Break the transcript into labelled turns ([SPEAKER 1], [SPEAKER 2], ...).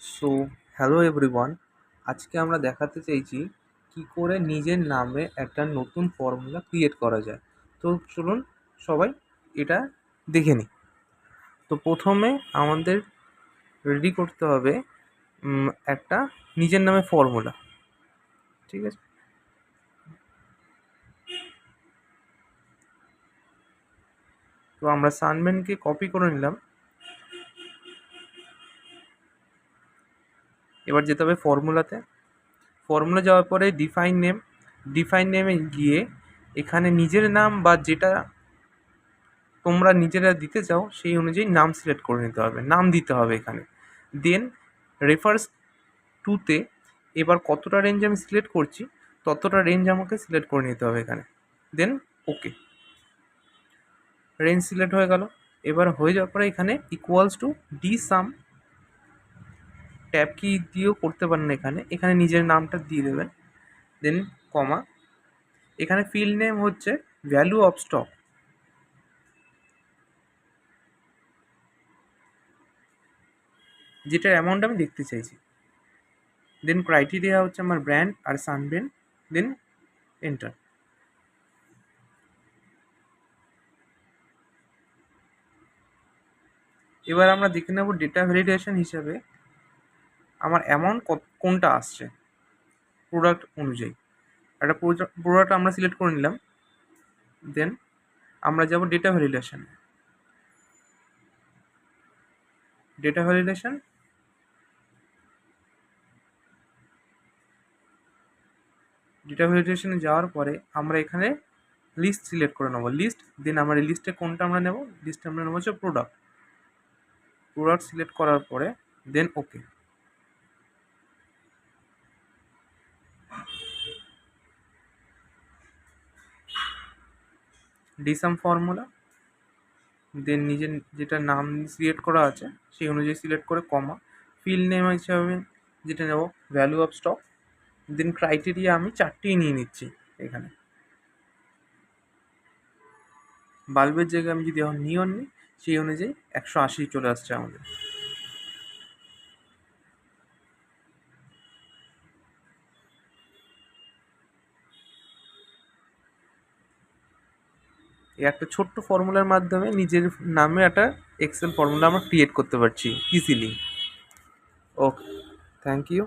[SPEAKER 1] So hello everyone, আজকে আমরা দেখাতে চাইছি কি করে নিজের নামে একটা নতুন ফর্মুলা ক্রিয়েট করা যায়। তো চলুন সবাই এটা দেখে নিই। তো প্রথমে আমাদের রেডি করতে হবে একটা নিজের নামে ফর্মুলা। ঠিক আছে, তো আমরা সানবেনকে কপি করে নিলাম। এবার যেতে হবে ফর্মুলাতে। ফর্মুলা যাওয়ার পরে ডিফাইন নেমে গিয়ে এখানে নিজের নাম বা যেটা তোমরা নিজেরা দিতে চাও সেই অনুযায়ী নাম সিলেক্ট করে নিতে হবে, নাম দিতে হবে এখানে। দেন রেফার্স টুতে এবার কতটা রেঞ্জ আমি সিলেক্ট করছি ততটা রেঞ্জ আমাকে সিলেক্ট করে নিতে হবে এখানে। দেন ওকে, রেঞ্জ সিলেক্ট হয়ে গেল। এবার হয়ে যাওয়ার পরে এখানে equals to D some, tab কি দিয়েও করতে পারেন এখানে নিজের নামটা দিয়ে দেবেন। দেন কমা, এখানে ফিল্ড নেম হচ্ছে ভ্যালু অফ স্টক, যেটার অ্যামাউন্ট আমি দেখতে চাইছি। দেন ক্রাইটেরিয়া হচ্ছে আমার ব্র্যান্ড আর সানবেন। দেন এন্টার। এবার আমরা দেখে নেব ডেটা ভ্যালিডেশন হিসাবে আমার অ্যামাউন্ট কোনটা আসছে প্রোডাক্ট অনুযায়ী। একটা প্রোডাক্ট আমরা সিলেক্ট করে নিলাম। দেন আমরা যাব ডেটা ভ্যালিডেশন। ডেটা ভ্যালিডেশনে যাওয়ার পরে আমরা এখানে লিস্ট সিলেক্ট করে নেবো, লিস্ট। দেন আমরা এই লিস্টে কোনটা আমরা নেব, লিস্টে আমরা নেবো হচ্ছে প্রোডাক্ট সিলেক্ট করার পরে দেন ওকে। ডিসাম ফর্মুলা, দেন নিজের যেটা নাম সিলেক্ট করা আছে সেই অনুযায়ী সিলেক্ট করে কমা, ফিল্ড নেম হিসাবে যেটা নেব value of stock. Then criteria আমি 4টেই নিয়ে নিচ্ছি এখানে। বাল্বের জায়গায় আমি যদি এখন নিয়ন নিই সেই অনুযায়ী 180 চলে আসছে আমাদের। এই একটা ছোট্ট ফর্মুলার মাধ্যমে নিজের নামে একটা এক্সেল ফর্মুলা আমরা ক্রিয়েট করতে পারছি ইজিলি। Okay, thank you.